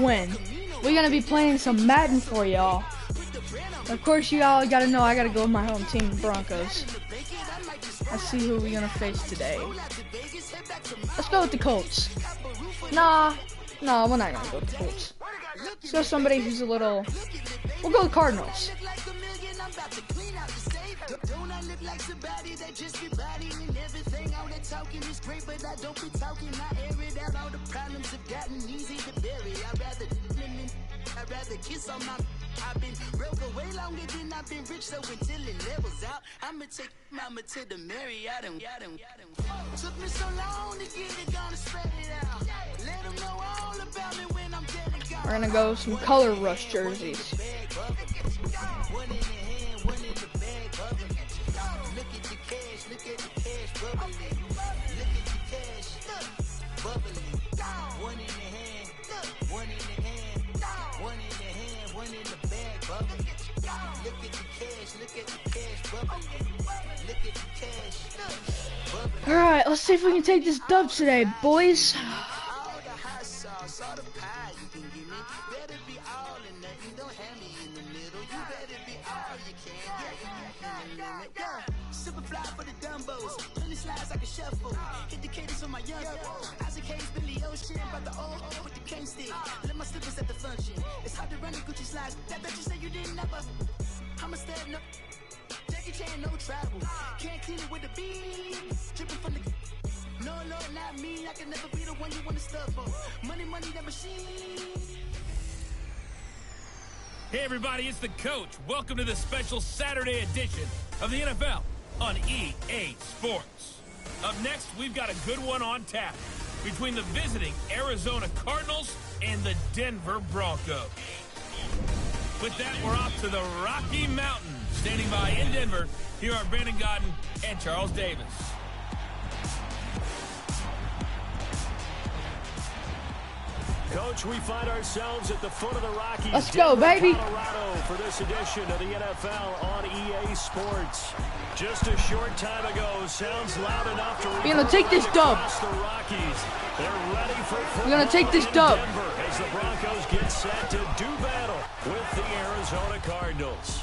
when we're gonna be playing some Madden for y'all. Of course, you all gotta know I gotta go with my home team, Broncos. Let's see who we're gonna face today. Let's go with the Colts. Nah, we're not gonna go with the Colts. Let's go with somebody who's a little. We'll go with Cardinals. I'd rather kiss on my. I've been broke away longer than I've been rich, so until it levels out, I'ma take mama to the Marriott and took me so long to get it, gonna spread it out. Let them know all about me when I'm dead and gone. We're gonna go with some color rush jerseys. One in the hand, one in the bag, bubbling. Look at the cash, look at the cash, bubbling. Look at the cash, bubbling. One in the hand, one in the hand, one in the hand, one in the bag, bubbling. Look at the cash, look at the cash, bubbling. Look at the cash, bubbling. Alright, let's see if we can take this dub today, boys. All the hot sauce, all the pie you can give me. Better be all in nothing, don't have me in the middle. You better be all you can. Yeah. Super fly for the Dumbos. Plenty slides like a shuffle. Hit the cadence on my young. Isaac Hayes, Billy Ocean, about the old with the cane stick. Let my slippers at the function. It's hard to run the Gucci slides. That bet you say you didn't never. I'm a stab, no. Jackie Chan, no travel. Can't clean it with the beat. Dripping from the. No, not me. I can never be the one you want to stuff for. Money, that machine. Hey everybody, it's the coach. Welcome to the special Saturday edition of the NFL on EA Sports. Up next, we've got a good one on tap between the visiting Arizona Cardinals and the Denver Broncos. With that, we're off to the Rocky Mountains. Standing by in Denver, here are Brandon Gaudin and Charles Davis. Coach, we find ourselves at the foot of the Rockies. Let's go, baby. Colorado for this edition of the NFL on EA Sports. Just a short time ago, sounds loud enough to. We're gonna take this dub. The Rockies. They're ready for We're gonna take this dub. Denver as the Broncos get set to do battle with the Arizona Cardinals.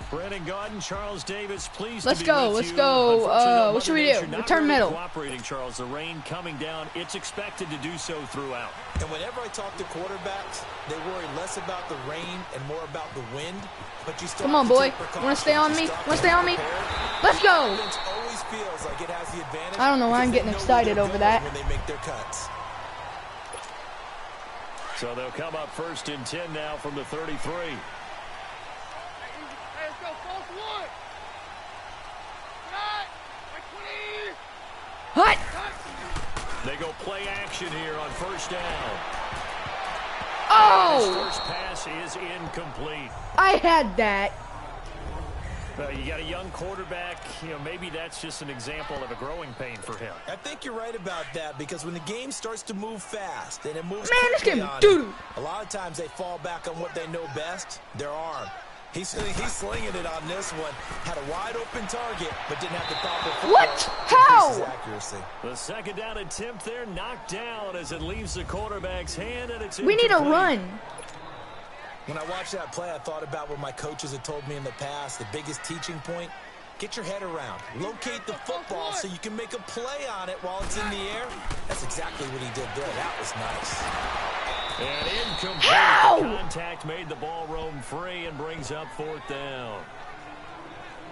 Brandon Gaudin, Charles Davis, please. Let's go. What should we do? Return middle. Cooperating, Charles. The rain coming down. It's expected to do so throughout. And whenever I talk to quarterbacks, they worry less about the rain and more about the wind. But you still come on, boy. You wanna stay on me? Let's go. Always feels like it has the advantage. I don't know why I'm getting excited over that. When they make their cuts. So they'll come up first and 10 now from the 33. What? They go play action here on first down. Oh! His first pass is incomplete. I had that. You got a young quarterback. You know, maybe that's just an example of a growing pain for him. I think you're right about that because when the game starts to move fast and it moves this quickly game, on dude. them, a lot of times they fall back on what they know best, their arm. He's slinging it on this one. Had a wide open target, but didn't have the proper football. What? How? Accuracy. The second down attempt there knocked down as it leaves the quarterback's hand, and it's we need a run. When I watched that play, I thought about what my coaches had told me in the past. The biggest teaching point, get your head around. Locate the football so you can make a play on it while it's in the air. That's exactly what he did there. That was nice. And incomplete. The contact made the ball roam free and brings up fourth down.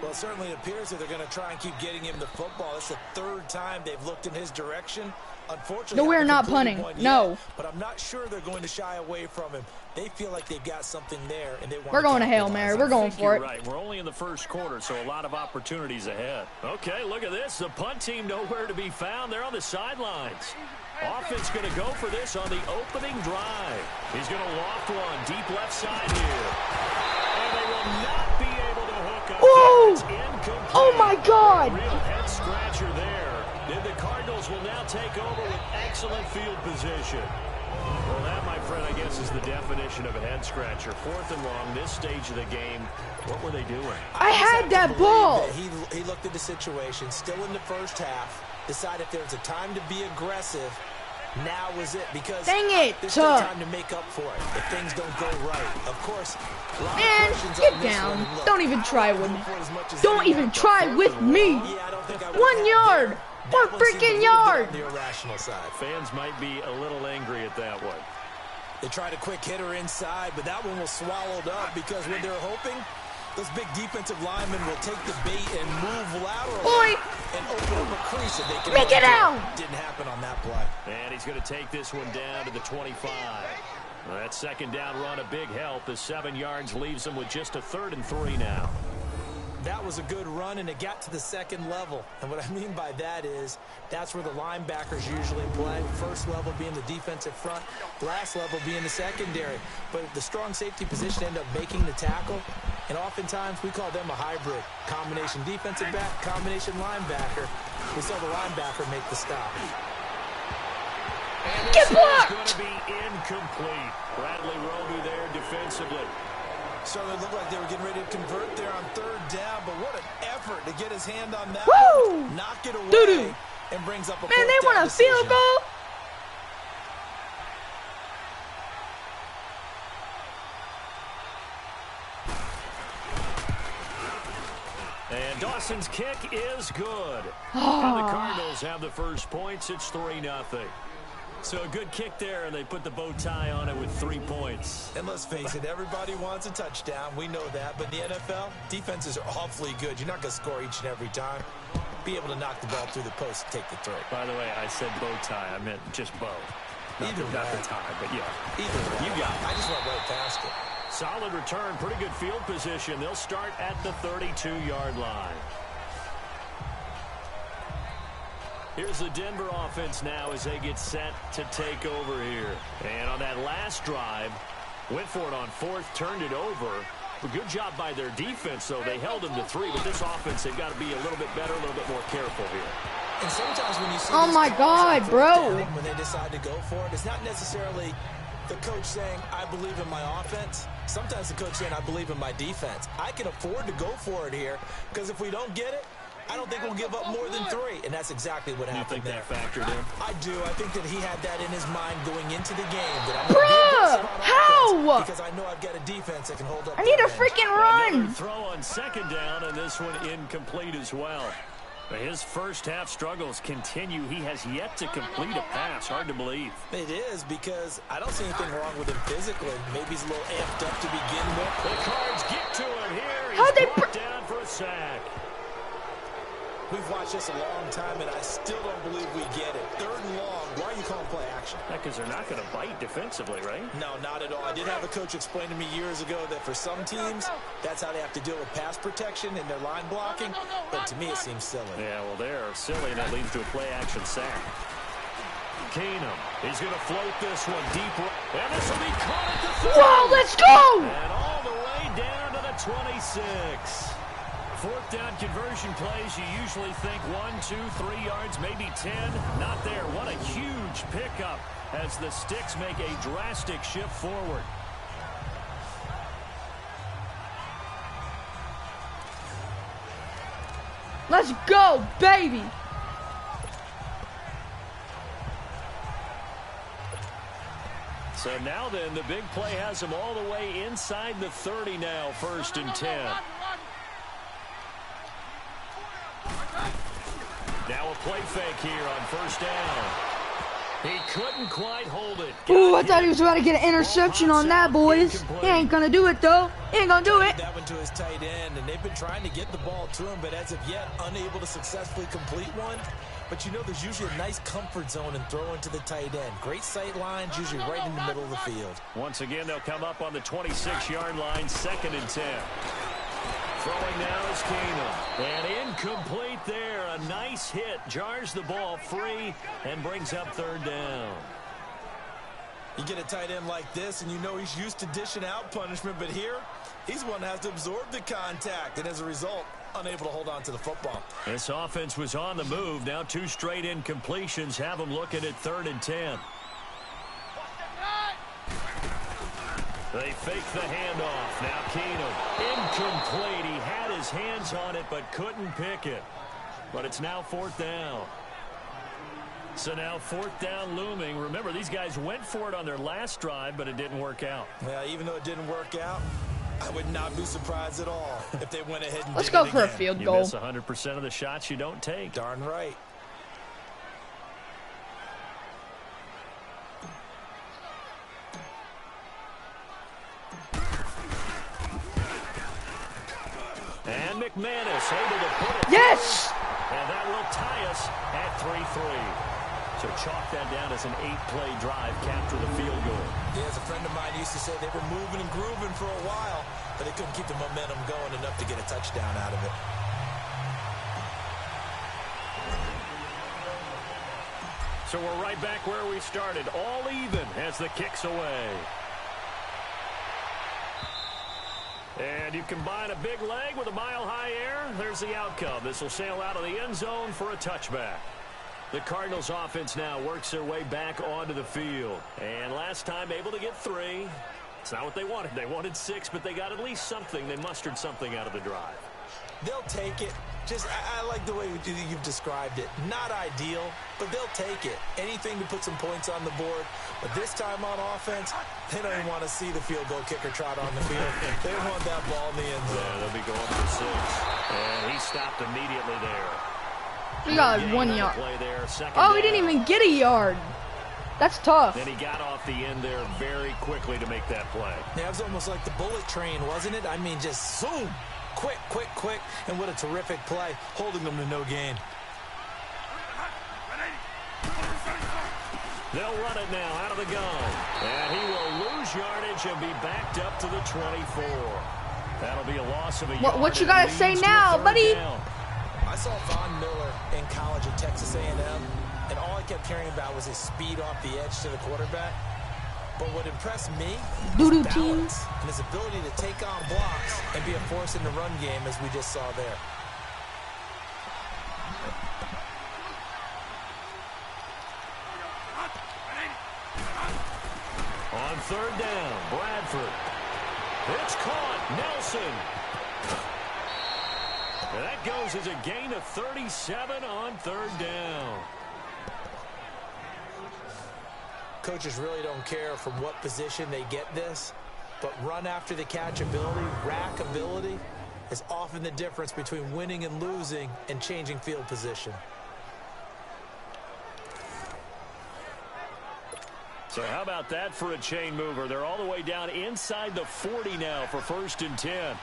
Well, it certainly appears that they're going to try and keep getting him the football. It's the third time they've looked in his direction. Unfortunately, no, we're not punting. No. But I'm not sure they're going to shy away from him. They feel like they've got something there, and they want. We're going to Hail Mary. We're going for it. Right. We're only in the first quarter, so a lot of opportunities ahead. Okay, look at this. The punt team nowhere to be found. They're on the sidelines. Offense going to go for this on the opening drive. He's going to loft one deep left side here. And they will not be able to hook up. Ooh! Oh, my God. Real head scratcher there. Then the Cardinals will now take over with excellent field position. Well, that, my friend, I guess is the definition of a head scratcher. Fourth and long, this stage of the game. What were they doing? I had that ball. That he looked at the situation, still in the first half, decided if there's a time to be aggressive, Now was it, because dang it. there's no time to make up for it if things don't go right. Of course, man, get down. Don't even try with me. Don't even try with me. 1 yard. 1 freaking yard. The irrational side. Fans might be a little angry at that one. They tried a quick hitter inside, but that one was swallowed up because when they're hoping, those big defensive linemen will take the bait and move laterally and open up a crease that they can make it out. Didn't happen on that play. And he's going to take this one down to the 25. Well, that second down run a big help as 7 yards leaves him with just a 3rd and 3 now. That was a good run, and it got to the second level. And what I mean by that is that's where the linebackers usually play. First level being the defensive front, last level being the secondary. But the strong safety position ended up making the tackle, and oftentimes we call them a hybrid. Combination defensive back, combination linebacker. We saw the linebacker make the stop. And this is going to be incomplete. Bradley Roby there defensively. So it looked like they were getting ready to convert there on 3rd down, but what an effort to get his hand on that. Woo! Knock it away. Doo-doo. And brings up a man, they want a field goal? And Dawson's kick is good. And the Cardinals have the first points. It's 3-0. So a good kick there, and they put the bow tie on it with 3 points. And let's face it, everybody wants a touchdown. We know that. But in the NFL, defenses are awfully good. You're not going to score each and every time. Be able to knock the ball through the post and take the throw. By the way, I said bow tie. I meant just bow. Not the tie, but yeah. Either way. You got it. I just went right past it. Solid return. Pretty good field position. They'll start at the 32-yard line. Here's the Denver offense now as they get set to take over here. And on that last drive, went for it on 4th, turned it over. A good job by their defense, though. They held them to 3, but this offense, they've got to be a little bit better, a little bit more careful here. And sometimes when you see oh my God, bro. When they decide to go for it, it's not necessarily the coach saying, I believe in my offense. Sometimes the coach saying, I believe in my defense. I can afford to go for it here because if we don't get it, I don't think we'll give up more than 3, and that's exactly what happened there. You think that factored in? I do. I think that he had that in his mind going into the game. That Bruh, how? Because I know I've got a defense that can hold up. I need a freaking run. Another throw on 2nd down, and this one incomplete as well. His first half struggles continue. He has yet to complete a pass. Hard to believe. It is, because I don't see anything wrong with him physically. Maybe he's a little amped up to begin with. The Cards get to him here. He's How'd they brought down for a sack. We've watched this a long time, and I still don't believe we get it. 3rd and long. Why are you calling play action? Because they're not going to bite defensively, right? No, not at all. I did have a coach explain to me years ago that for some teams, that's how they have to deal with pass protection and their line blocking. But to me, it seems silly. Yeah, well, they're silly, and that leads to a play action sack. Keenum, he's going to float this one deep. And this will be caught at the 30. Whoa, let's go! And all the way down to the 26. 4th down conversion plays, you usually think 1, 2, 3 yards, maybe 10. Not there. What a huge pickup as the Sticks make a drastic shift forward. Let's go, baby! So now then, the big play has them all the way inside the 30 now, 1st and 10. Now a play fake here on 1st down. He couldn't quite hold it. Ooh, I thought he was about to get an interception on that, boys. He ain't gonna do it, though. He ain't gonna do it. That one to his tight end, and they've been trying to get the ball to him, but as of yet, unable to successfully complete one. But you know, there's usually a nice comfort zone in throwing to the tight end. Great sight lines, usually right in the middle of the field. Once again, they'll come up on the 26-yard line, 2nd and 10. Throwing now is Keenum. And incomplete there. A nice hit. Jars the ball free and brings up 3rd down. You get a tight end like this, and you know he's used to dishing out punishment, but here, he's one that has to absorb the contact, and as a result, unable to hold on to the football. This offense was on the move. Now 2 straight incompletions have them looking at 3rd and 10. They fake the handoff. Now Keenum. Incomplete. He had his hands on it but couldn't pick it. But it's now 4th down. So now 4th down looming. Remember, these guys went for it on their last drive, but it didn't work out. Yeah, even though it didn't work out, I would not be surprised at all if they went ahead and Let's did go it for a again. field You goal. miss 100% of the shots you don't take. Darn right. And McManus able to put it. Yes! And that will tie us at 3-3. So chalk that down as an 8-play drive, capture the field goal. Yeah, as a friend of mine used to say, they were moving and grooving for a while, but they couldn't keep the momentum going enough to get a touchdown out of it. So we're right back where we started, all even as the kick's away. And you combine a big leg with a mile-high air, there's the outcome. This will sail out of the end zone for a touchback. The Cardinals offense now works their way back onto the field. And last time able to get 3. It's not what they wanted. They wanted 6, but they got at least something. They mustered something out of the drive. They'll take it. I like the way you've described it. Not ideal, but they'll take it. Anything to put some points on the board. But this time on offense, they don't even want to see the field goal kicker trot on the field. They want that ball in the end zone. Yeah, they'll be going for 6. And he stopped immediately there. We got 1 yard. Play there, Oh, he didn't even get a yard. That's tough. Then he got off the end there very quickly to make that play. Yeah, it was almost like the bullet train, wasn't it? I mean, just zoom. Quick, quick, quick. And what a terrific play, holding them to no gain. They'll run it now out of the gun. And he will lose yardage and be backed up to the 24. That'll be a loss of a yard. What you gotta say now, buddy? Down. I saw Von Miller in college at Texas A&M, and all I kept hearing about was his speed off the edge to the quarterback. But what impressed me was balance and his ability to take on blocks and be a force in the run game, as we just saw there. On 3rd down, Bradford. It's caught. Nelson. And that goes as a gain of 37 on 3rd down. Coaches really don't care from what position they get this, but run after the catch ability, rack ability, is often the difference between winning and losing and changing field position. So how about that for a chain mover? They're all the way down inside the 40 now for 1st and 10.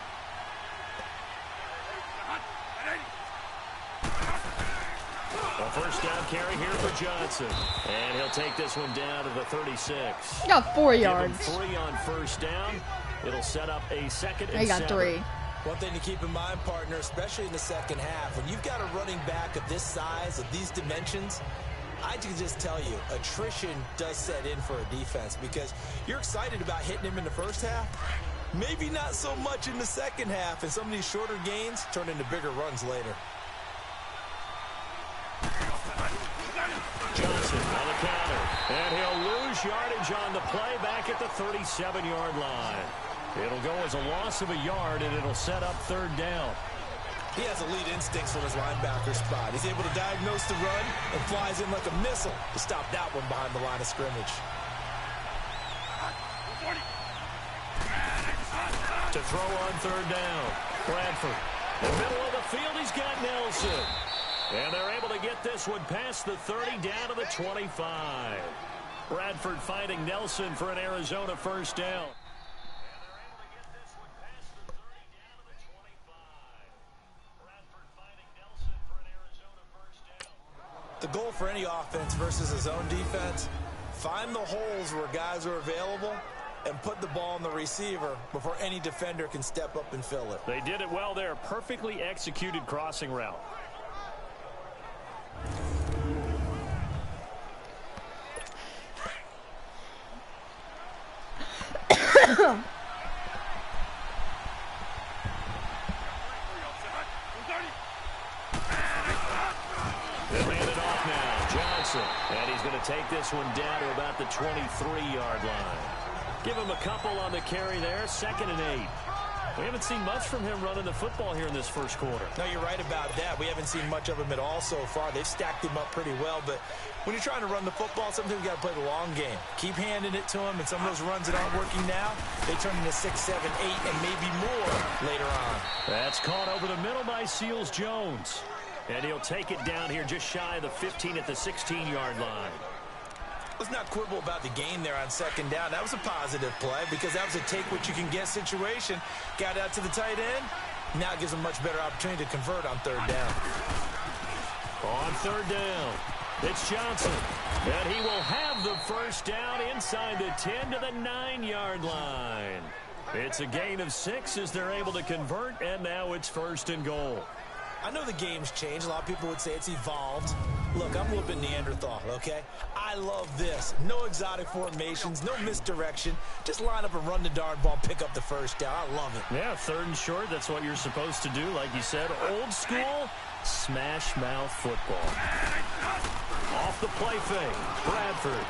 A 1st down carry here for Johnson. And he'll take this one down to the 36. He got 4 yards. Give him 3 on 1st down. It'll set up a 2nd and He got 7. 3. One thing to keep in mind, partner, especially in the second half, when you've got a running back of this size, of these dimensions, I can just tell you, attrition does set in for a defense because you're excited about hitting him in the first half. Maybe not so much in the second half, and some of these shorter gains turn into bigger runs later. Johnson on the counter. And he'll lose yardage on the play back at the 37-yard line. It'll go as a loss of a yard, and it'll set up 3rd down. He has elite instincts from his linebacker spot. He's able to diagnose the run and flies in like a missile to stop that one behind the line of scrimmage. To throw on 3rd down. Bradford. In the middle of the field, he's got Nelson. And they're able to get this one past the 30 down to the 25. Bradford finding Nelson for an Arizona 1st down. The goal for any offense versus a zone defense, find the holes where guys are available and put the ball in the receiver before any defender can step up and fill it. They did it well there. Perfectly executed crossing route. They'll hand it off now. Johnson. And he's going to take this one down to about the 23-yard line. Give him a couple on the carry there. 2nd and 8. We haven't seen much from him running the football here in this first quarter. No, you're right about that. We haven't seen much of him at all so far. They've stacked him up pretty well, but when you're trying to run the football, sometimes you got to play the long game. Keep handing it to him, and some of those runs that aren't working now, they turn into 6, 7, 8, and maybe more later on. That's caught over the middle by Seals Jones. And he'll take it down here just shy of the 15 at the 16-yard line. Let's not quibble about the gain there on second down. That was a positive play because that was a take-what-you-can-get situation. Got out to the tight end. Now it gives him a much better opportunity to convert on third down. On third down, it's Johnson. And he will have the first down inside the 10 to the 9-yard line. It's a gain of 6 as they're able to convert, and now it's first and goal. I know the game's changed. A lot of people would say it's evolved. Look, I'm a little bit Neanderthal, okay? I love this. No exotic formations, no misdirection. Just line up and run the darn ball, pick up the first down. I love it. Yeah, third and short, that's what you're supposed to do. Like you said, old school, smash mouth football. Off the play fake, Bradford.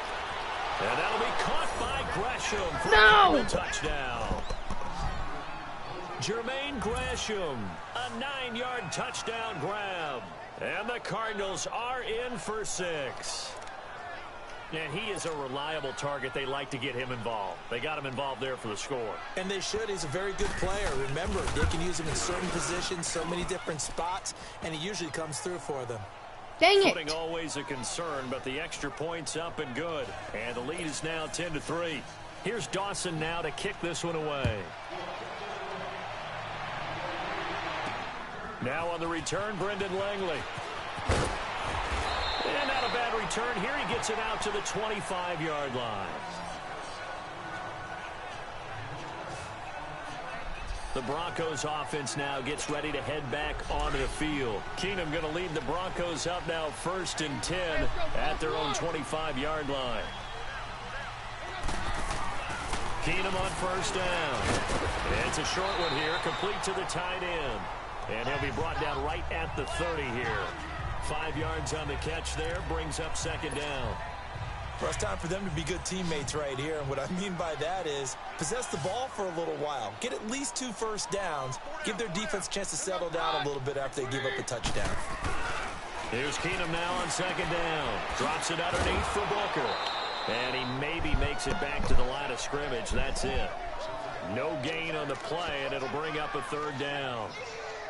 And that'll be caught by Gresham for a touchdown. Jermaine Gresham, a 9-yard touchdown grab. And the Cardinals are in for 6. And he is a reliable target. They like to get him involved. They got him involved there for the score. And they should. He's a very good player. Remember, they can use him in certain positions, so many different spots, and he usually comes through for them. Dang it. Footing always a concern, but the extra point's up and good. And the lead is now 10-3. Here's Dawson now to kick this one away. Now on the return, Brendan Langley. And not a bad return here. He gets it out to the 25-yard line. The Broncos offense now gets ready to head back onto the field. Keenum going to lead the Broncos up now 1st and 10 at their own 25-yard line. Keenum on first down. It's a short one here, complete to the tight end. And he'll be brought down right at the 30 here. 5 yards on the catch there, brings up second down. Well, it's time for them to be good teammates right here. And what I mean by that is possess the ball for a little while. Get at least 2 first downs. Give their defense a chance to settle down a little bit after they give up a touchdown. Here's Keenum now on second down. Drops it underneath for Booker. And he maybe makes it back to the line of scrimmage. That's it. No gain on the play, and it'll bring up a third down.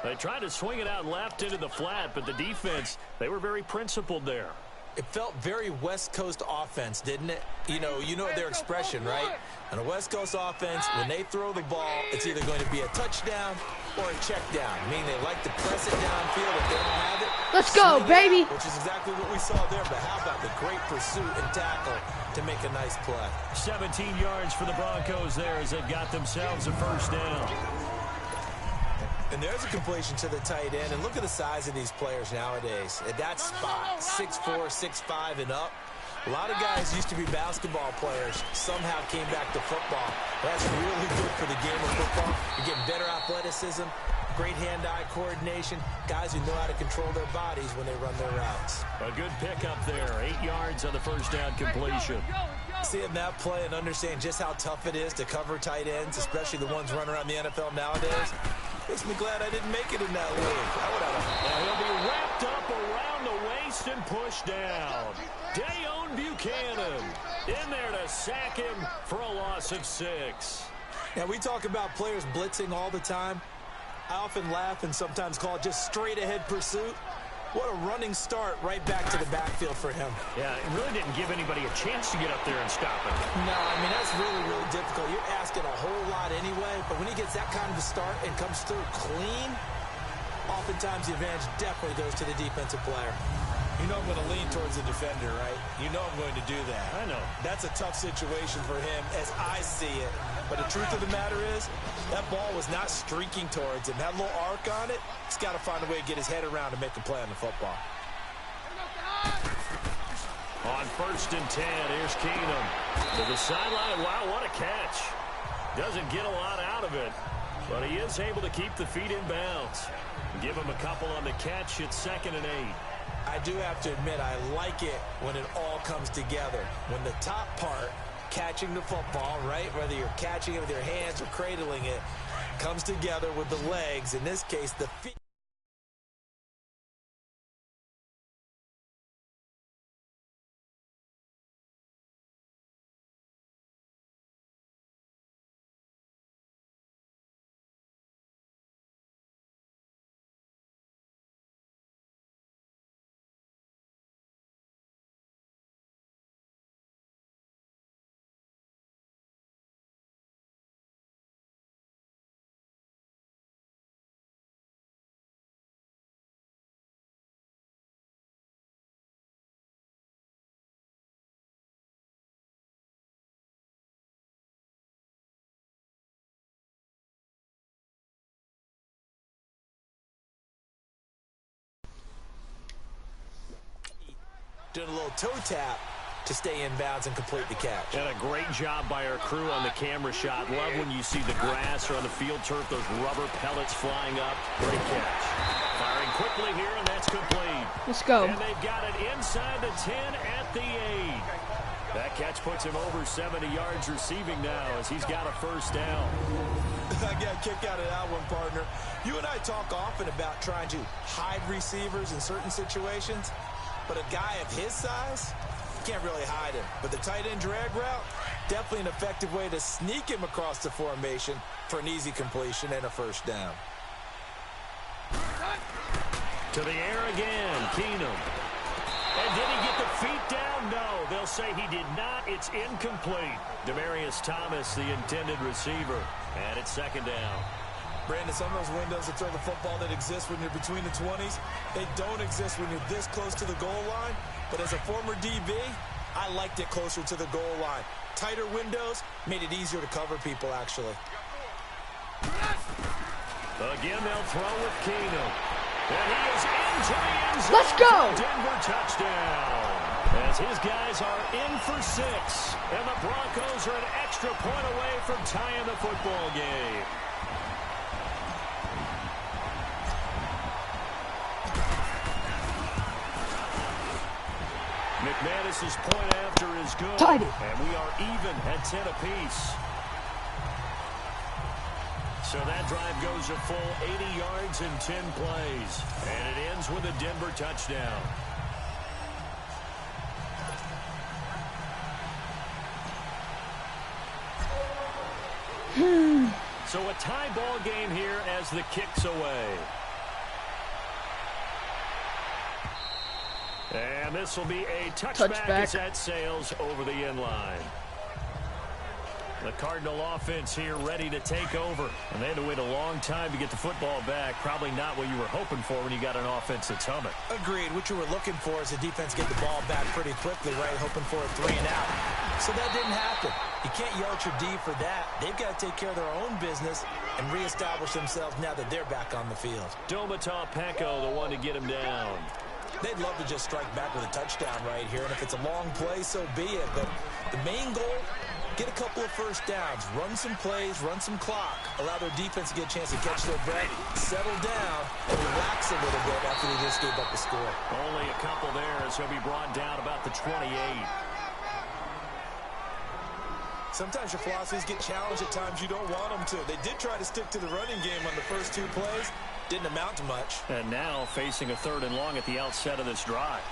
They tried to swing it out left into the flat, but the defense, they were very principled there. It felt very West Coast offense, didn't it? You know their expression, right? On a West Coast offense, when they throw the ball, it's either going to be a touchdown or a check down, meaning they like to press it downfield if they don't have it. Let's go, baby. Which is exactly what we saw there, but how about the great pursuit and tackle to make a nice play? 17 yards for the Broncos there as they've got themselves a first down. And there's a completion to the tight end. And look at the size of these players nowadays. At that spot, 6'4", 6'5", and up. A lot of guys used to be basketball players. Somehow came back to football. That's really good for the game of football. You're getting better athleticism, great hand-eye coordination, guys who know how to control their bodies when they run their routes. A good pickup there. 8 yards on the first down completion. Seeing that play and understand just how tough it is to cover tight ends, especially the ones running around the NFL nowadays, makes me glad I didn't make it in that league. Now he'll be wrapped up around the waist and pushed down. Dayon Buchanan in there to sack him for a loss of 6. Now, we talk about players blitzing all the time. I often laugh and sometimes call it just straight-ahead pursuit. What a running start right back to the backfield for him. Yeah, it really didn't give anybody a chance to get up there and stop him. No, I mean, that's really, really difficult. You're asking a whole lot anyway, but when he gets that kind of a start and comes through clean, oftentimes the advantage definitely goes to the defensive player. You know I'm going to lean towards the defender, right? You know I'm going to do that. I know. That's a tough situation for him as I see it. But the truth of the matter is, that ball was not streaking towards him. That little arc on it, he's got to find a way to get his head around and make a play on the football. On 1st and 10, here's Keenum to the sideline. Wow, what a catch. Doesn't get a lot out of it, but he is able to keep the feet in bounds. Give him a couple on the catch. It's 2nd and 8. I do have to admit, I like it when it all comes together. When the top part, catching the football, right, whether you're catching it with your hands or cradling it, comes together with the legs, in this case, the feet. Doing a little toe tap to stay in bounds and complete the catch. And a great job by our crew on the camera shot. Love when you see the grass or on the field turf, those rubber pellets flying up. Great catch. Firing quickly here, and that's complete. Let's go. And they've got it inside the 10 at the 8. That catch puts him over 70 yards receiving now as he's got a first down. I got a kick out of that one, partner. You and I talk often about trying to hide receivers in certain situations. But a guy of his size, you can't really hide him. But the tight end drag route, definitely an effective way to sneak him across the formation for an easy completion and a first down. To the air again, Keenum. And did he get the feet down? No, they'll say he did not. It's incomplete. Demaryius Thomas, the intended receiver. And it's second down. Brandon, some of those windows to throw the football that exist when you're between the 20s, they don't exist when you're this close to the goal line. But as a former DB, I liked it closer to the goal line. Tighter windows made it easier to cover people, actually. Again, they'll throw with Keenum. And he is into the end zone. Let's go! Denver touchdown. As his guys are in for 6. And the Broncos are an extra point away from tying the football game. McManus's point after is good. Tied it. And we are even at 10 apiece. So that drive goes a full 80 yards in 10 plays. And it ends with a Denver touchdown. So a tie ball game here as the kick's away. And this will be a touchback as that sails over the end line. The Cardinal offense here ready to take over. And they had to wait a long time to get the football back. Probably not what you were hoping for when you got an offense that's humming. Agreed. What you were looking for is the defense get the ball back pretty quickly, right? Hoping for a 3 and out. So that didn't happen. You can't yell at your D for that. They've got to take care of their own business and reestablish themselves now that they're back on the field. Domata Peko, the one to get him down. They'd love to just strike back with a touchdown right here, and if it's a long play, so be it. But the main goal, get a couple of first downs, run some plays, run some clock, allow their defense to get a chance to catch their breath, settle down, and relax a little bit after they just gave up the score. Only a couple there as he'll be brought down about the 28. Sometimes your philosophies get challenged at times you don't want them to. They did try to stick to the running game on the first 2 plays. Didn't amount to much. And now facing a 3rd and long at the outset of this drive.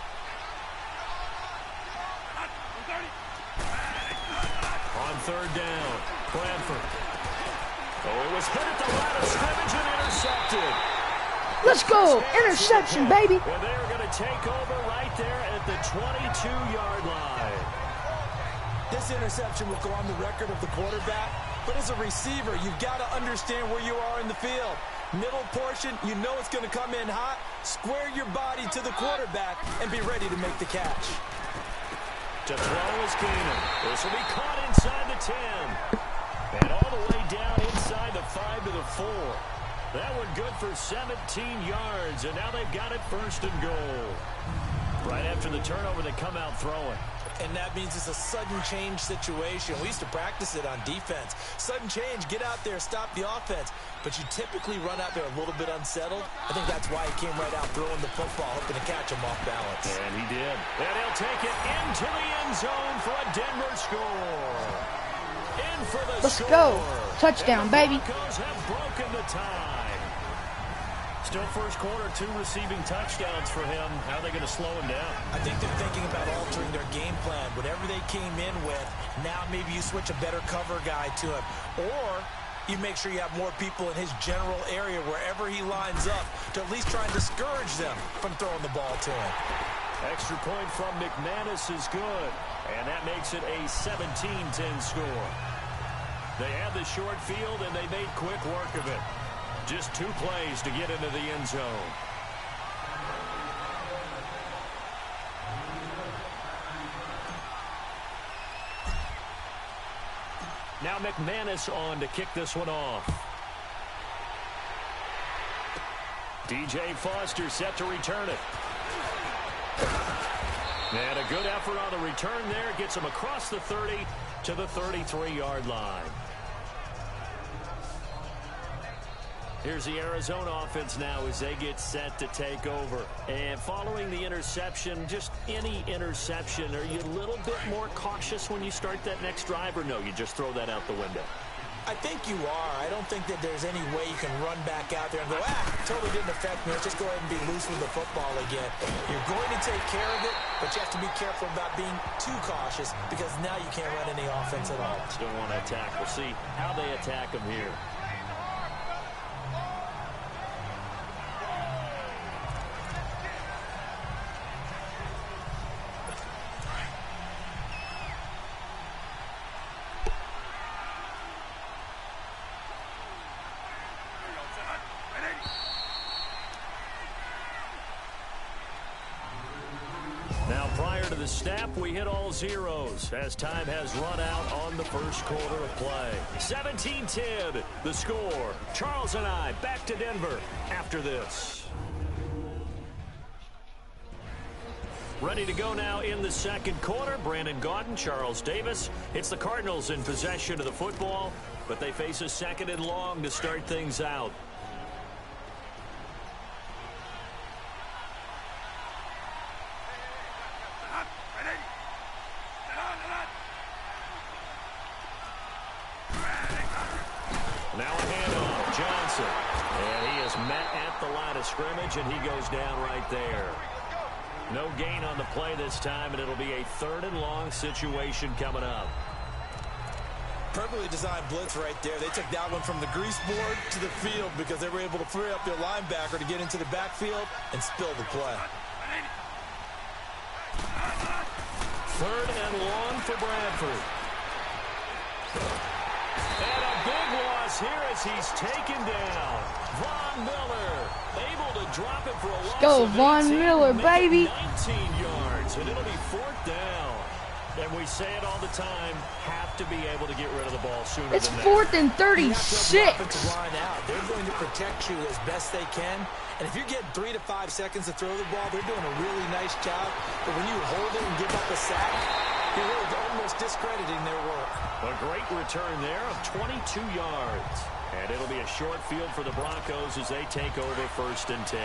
On 3rd down, Bradford. Oh, it was hit at the line of scrimmage and intercepted. Let's go! Interception, baby! And they're going to take over right there at the 22-yard line. This interception will go on the record of the quarterback, but as a receiver, you've got to understand where you are in the field. Middle portion, you know it's going to come in hot. Square your body to the quarterback and be ready to make the catch. To throw is Keenum. This will be caught inside the 10. And all the way down inside the 5 to the 4. That one good for 17 yards, and now they've got it 1st and goal. Right after the turnover, they come out throwing. And that means it's a sudden change situation. We used to practice it on defense. Sudden change, get out there, stop the offense. But you typically run out there a little bit unsettled. I think that's why he came right out throwing the football, hoping to catch him off balance. And he did. And he'll take it into the end zone for a Denver score. In for the score. Let's go. Touchdown, baby. Broncos have broken the tie. Still first quarter, 2 receiving touchdowns for him. How are they going to slow him down? I think they're thinking about altering their game plan. Whatever they came in with, now maybe you switch a better cover guy to him. Or you make sure you have more people in his general area wherever he lines up to at least try and discourage them from throwing the ball to him. Extra point from McManus is good. And that makes it a 17-10 score. They had the short field, and they made quick work of it. Just 2 plays to get into the end zone. Now McManus on to kick this one off. DJ Foster set to return it. And a good effort on the return there. Gets him across the 30 to the 33-yard line. Here's the Arizona offense now as they get set to take over. And following the interception, just any interception, are you a little bit more cautious when you start that next drive, or no, you just throw that out the window? I think you are. I don't think that there's any way you can run back out there and go, totally didn't affect me. Let's just go ahead and be loose with the football again. You're going to take care of it, but you have to be careful about being too cautious because now you can't run any offense at all. Still want to attack. We'll see how they attack them here. The snap, we hit all zeros as time has run out on the first quarter of play. 17-10, the score. Charles and I back to Denver after this. Ready to go now in the second quarter. Brandon Gaudin, Charles Davis. It's the Cardinals in possession of the football, but they face a 2nd and long to start things out. Scrimmage, and he goes down right there. No gain on the play this time, and it'll be a 3rd and long situation coming up. Perfectly designed blitz right there. They took that one from the grease board to the field because they were able to free up their linebacker to get into the backfield and spill the play. 3rd and long for Bradford. And a big loss here as he's taken down. Von Miller able to drop it for a loss. Go, of Von 18, Miller, baby. 19 yards, and it'll be 4th down. And we say it all the time, have to be able to get rid of the ball sooner it's than that. 4th and 36. Line out. They're going to protect you as best they can. And if you're getting 3 to 5 seconds to throw the ball, they're doing a really nice job. But when you hold it and give up a sack, you're really almost discrediting their work. A great return there of 22 yards. And it'll be a short field for the Broncos as they take over 1st and 10.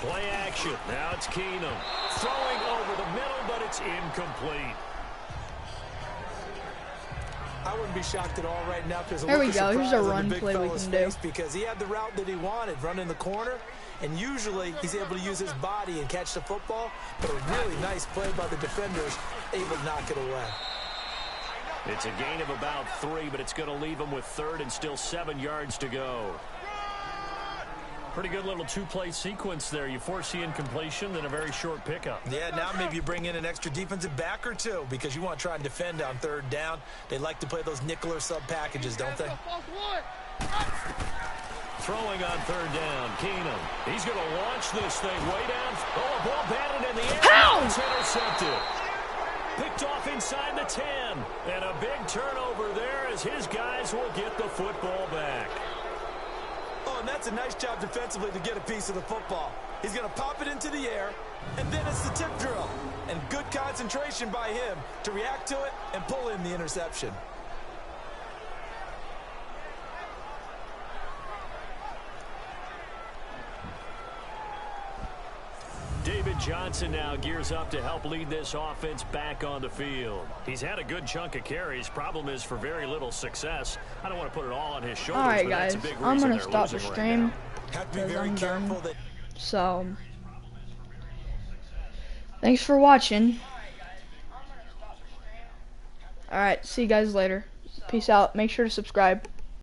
Play action. Now it's Keenum. Throwing over the middle, but it's incomplete. I wouldn't be shocked at all right now because there we go. Here's a run play we can do. Because he had the route that he wanted, running the corner, and usually he's able to use his body and catch the football. But a really nice play by the defenders, able to knock it away. It's a gain of about 3, but it's going to leave him with 3rd and still 7 yards to go. Pretty good little 2-play sequence there. You force the incompletion, then a very short pickup. Yeah, now maybe you bring in an extra defensive back or 2 because you want to try and defend on 3rd down. They like to play those nickel or sub packages, don't they? Throwing on 3rd down, Keenum. He's going to launch this thing way down. Oh, a ball batted in the air. How? It's intercepted. Picked off inside the 10. And a big turnover there as his guys will get the football back. Oh, and that's a nice job defensively to get a piece of the football. He's going to pop it into the air, and then it's the tip drill. And good concentration by him to react to it and pull in the interception. Johnson now gears up to help lead this offense back on the field. He's had a good chunk of carries. Problem is for very little success. I don't want to put it all on his shoulders, Alright but guys, that's a big I'm reason gonna they're stop the losing right stream now. Have to be because very I'm careful done. that So, thanks for watching. Alright, see you guys later. Peace out. Make sure to subscribe.